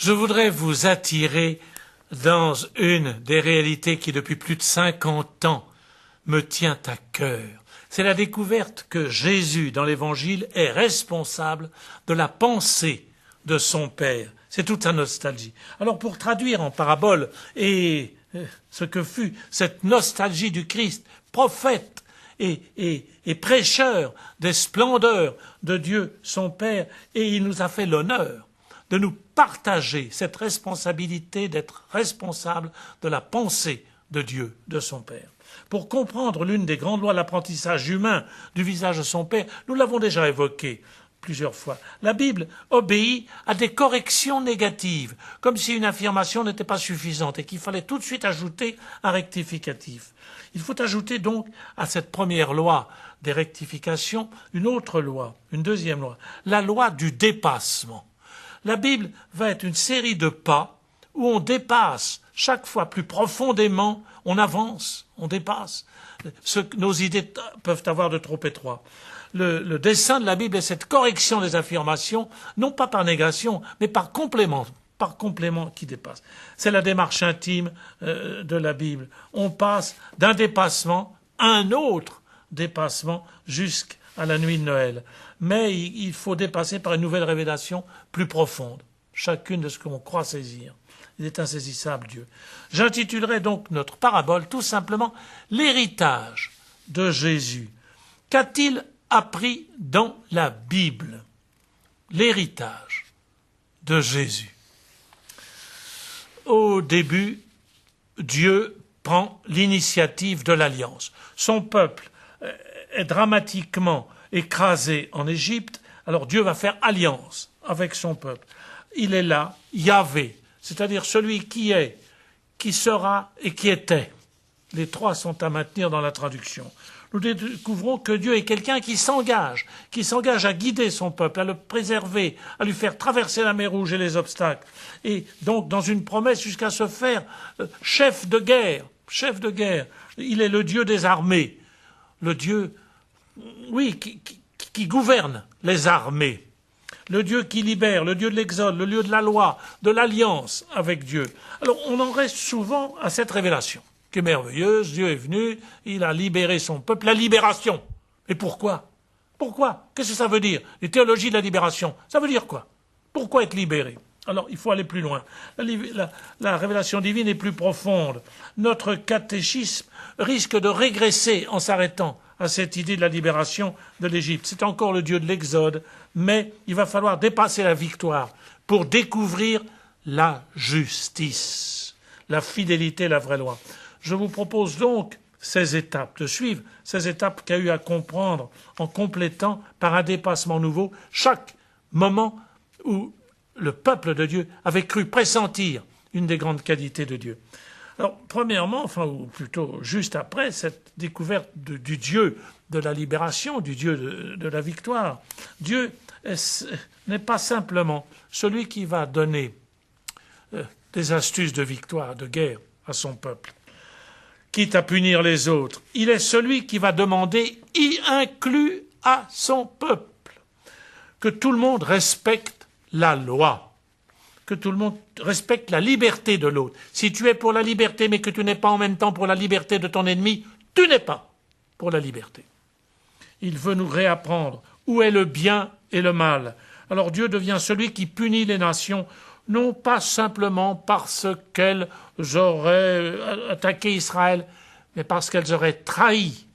Je voudrais vous attirer dans une des réalités qui, depuis plus de 50 ans, me tient à cœur. C'est la découverte que Jésus, dans l'Évangile, est responsable de la pensée de son Père. C'est toute sa nostalgie. Alors, pour traduire en parabole et ce que fut cette nostalgie du Christ, prophète et prêcheur des splendeurs de Dieu, son Père, et il nous a fait l'honneur de nous partager cette responsabilité d'être responsable de la pensée de Dieu, de son Père. Pour comprendre l'une des grandes lois de l'apprentissage humain du visage de son Père, nous l'avons déjà évoqué plusieurs fois. La Bible obéit à des corrections négatives, comme si une affirmation n'était pas suffisante et qu'il fallait tout de suite ajouter un rectificatif. Il faut ajouter donc à cette première loi des rectifications une autre loi, une deuxième loi, la loi du dépassement. La Bible va être une série de pas où on dépasse chaque fois plus profondément, on avance, on dépasse ce que nos idées peuvent avoir de trop étroit. Le dessein de la Bible est cette correction des affirmations, non pas par négation, mais par complément qui dépasse. C'est la démarche intime de la Bible. On passe d'un dépassement à un autre dépassement jusqu'à la nuit de Noël. Mais il faut dépasser par une nouvelle révélation plus profonde, chacune de ce qu'on croit saisir. Il est insaisissable, Dieu. J'intitulerai donc notre parabole tout simplement « L'héritage de Jésus ». Qu'a-t-il appris dans la Bible? L'héritage de Jésus. Au début, Dieu prend l'initiative de l'alliance. Son peuple est dramatiquement écrasé en Égypte, alors Dieu va faire alliance avec son peuple. Il est là, Yahvé, c'est-à-dire celui qui est, qui sera et qui était. Les trois sont à maintenir dans la traduction. Nous découvrons que Dieu est quelqu'un qui s'engage à guider son peuple, à le préserver, à lui faire traverser la mer Rouge et les obstacles. Et donc, dans une promesse jusqu'à se faire chef de guerre. Il est le Dieu des armées. Le Dieu, oui, qui gouverne les armées. Le Dieu qui libère, le Dieu de l'exode, le Dieu de la loi, de l'alliance avec Dieu. Alors, on en reste souvent à cette révélation, qui est merveilleuse. Dieu est venu, il a libéré son peuple. La libération. Mais pourquoi? Pourquoi? Qu'est-ce que ça veut dire? Les théologies de la libération, ça veut dire quoi? Pourquoi être libéré? Alors, il faut aller plus loin. La révélation divine est plus profonde. Notre catéchisme risque de régresser en s'arrêtant à cette idée de la libération de l'Égypte. C'est encore le Dieu de l'Exode, mais il va falloir dépasser la victoire pour découvrir la justice, la fidélité, la vraie loi. Je vous propose donc de suivre ces étapes qu'il y a eu à comprendre en complétant par un dépassement nouveau chaque moment où le peuple de Dieu avait cru pressentir une des grandes qualités de Dieu. Alors, premièrement, ou plutôt juste après cette découverte du Dieu de la libération, du Dieu de la victoire, Dieu n'est pas simplement celui qui va donner des astuces de victoire, de guerre à son peuple, quitte à punir les autres. Il est celui qui va demander, y inclus à son peuple, que tout le monde respecte la loi, que tout le monde respecte la liberté de l'autre. Si tu es pour la liberté, mais que tu n'es pas en même temps pour la liberté de ton ennemi, tu n'es pas pour la liberté. Il veut nous réapprendre où est le bien et le mal. Alors Dieu devient celui qui punit les nations, non pas simplement parce qu'elles auraient attaqué Israël, mais parce qu'elles auraient trahi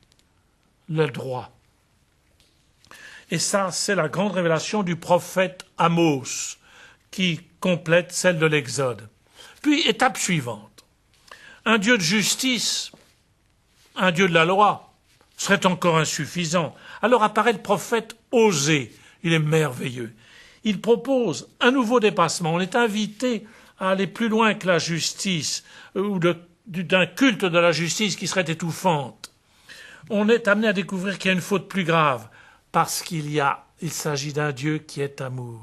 le droit. Et ça, c'est la grande révélation du prophète Amos, qui complète celle de l'Exode. Puis, étape suivante. Un Dieu de justice, un Dieu de la loi, serait encore insuffisant. Alors apparaît le prophète Osée. Il est merveilleux. Il propose un nouveau dépassement. On est invité à aller plus loin que la justice, ou d'un culte de la justice qui serait étouffante. On est amené à découvrir qu'il y a une faute plus grave, parce il s'agit d'un Dieu qui est amour.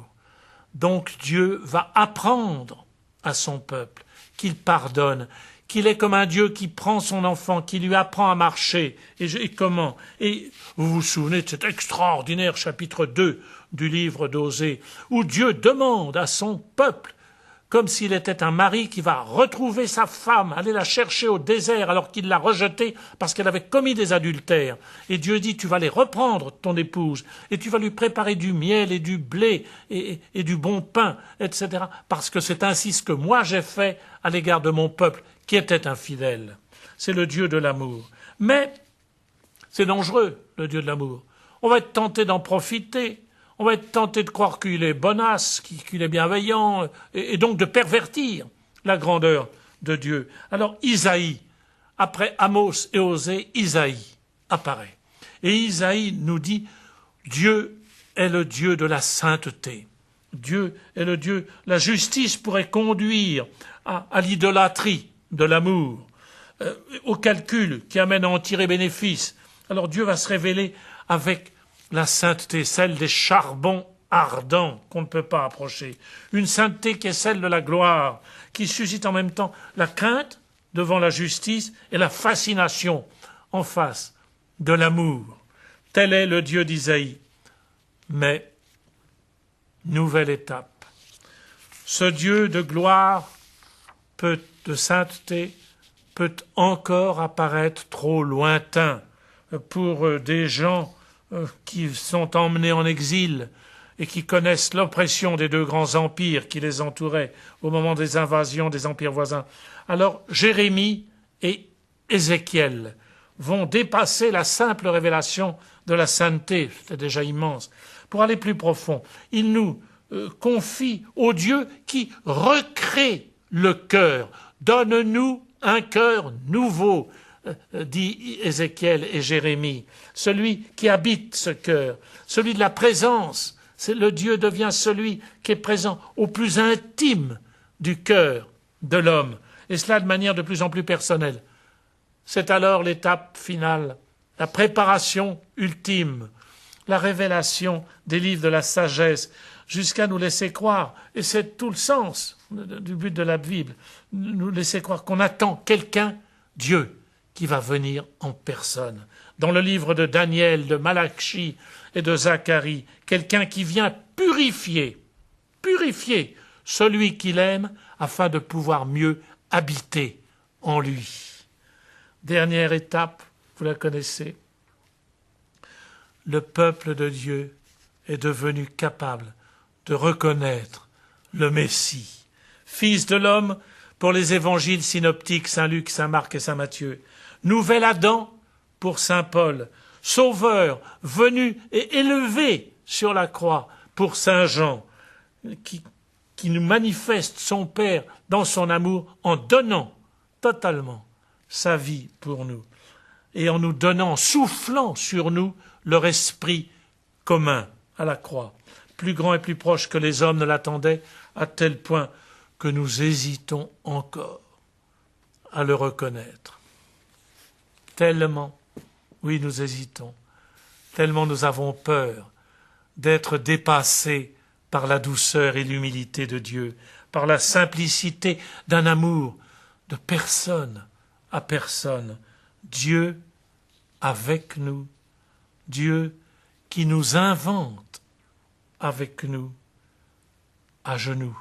Donc Dieu va apprendre à son peuple qu'il pardonne, qu'il est comme un Dieu qui prend son enfant, qui lui apprend à marcher. Et comment? Et vous vous souvenez de cet extraordinaire chapitre 2 du livre d'Osée, où Dieu demande à son peuple comme s'il était un mari qui va retrouver sa femme, aller la chercher au désert alors qu'il l'a rejetée parce qu'elle avait commis des adultères. Et Dieu dit, tu vas les reprendre, ton épouse, et tu vas lui préparer du miel et du blé et du bon pain, etc. Parce que c'est ainsi ce que moi j'ai fait à l'égard de mon peuple qui était infidèle. C'est le Dieu de l'amour. Mais c'est dangereux, le Dieu de l'amour. On va être tenté d'en profiter. On va être tenté de croire qu'il est bonasse, qu'il est bienveillant, et donc de pervertir la grandeur de Dieu. Alors Isaïe, après Amos et Osée, Isaïe apparaît. Et Isaïe nous dit, Dieu est le Dieu de la sainteté. Dieu est le Dieu, la justice pourrait conduire à l'idolâtrie de l'amour, au calcul qui amène à en tirer bénéfice. Alors Dieu va se révéler avec la sainteté, celle des charbons ardents qu'on ne peut pas approcher. Une sainteté qui est celle de la gloire, qui suscite en même temps la crainte devant la justice et la fascination en face de l'amour. Tel est le Dieu d'Isaïe. Mais, nouvelle étape. Ce Dieu de gloire, de sainteté, peut encore apparaître trop lointain pour des gens qui sont emmenés en exil et qui connaissent l'oppression des deux grands empires qui les entouraient au moment des invasions des empires voisins. Alors Jérémie et Ézéchiel vont dépasser la simple révélation de la sainteté, c'était déjà immense, pour aller plus profond. Ils nous confient au Dieu qui recrée le cœur. Donne-nous un cœur nouveau, dit Ézéchiel et Jérémie, celui qui habite ce cœur, celui de la présence. Le Dieu devient celui qui est présent au plus intime du cœur de l'homme, et cela de manière de plus en plus personnelle. C'est alors l'étape finale, la préparation ultime, la révélation des livres de la sagesse, jusqu'à nous laisser croire, et c'est tout le sens du but de la Bible, nous laisser croire qu'on attend quelqu'un, Dieu, qui va venir en personne. Dans le livre de Daniel, de Malachie et de Zacharie, quelqu'un qui vient purifier celui qu'il aime afin de pouvoir mieux habiter en lui. Dernière étape, vous la connaissez. Le peuple de Dieu est devenu capable de reconnaître le Messie, Fils de l'homme pour les évangiles synoptiques Saint Luc, Saint Marc et Saint Matthieu, nouvel Adam pour Saint Paul, Sauveur venu et élevé sur la croix pour Saint Jean, qui nous manifeste son Père dans son amour en donnant totalement sa vie pour nous et en nous donnant, soufflant sur nous leur esprit commun à la croix, plus grand et plus proche que les hommes ne l'attendaient, à tel point que nous hésitons encore à le reconnaître. Tellement, oui, nous hésitons, tellement nous avons peur d'être dépassés par la douceur et l'humilité de Dieu, par la simplicité d'un amour de personne à personne. Dieu avec nous, Dieu qui nous invente avec nous, à genoux,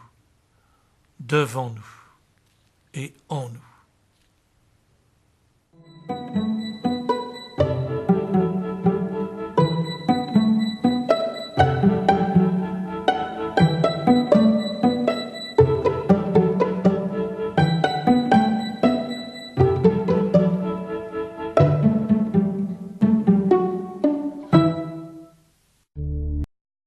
devant nous et en nous.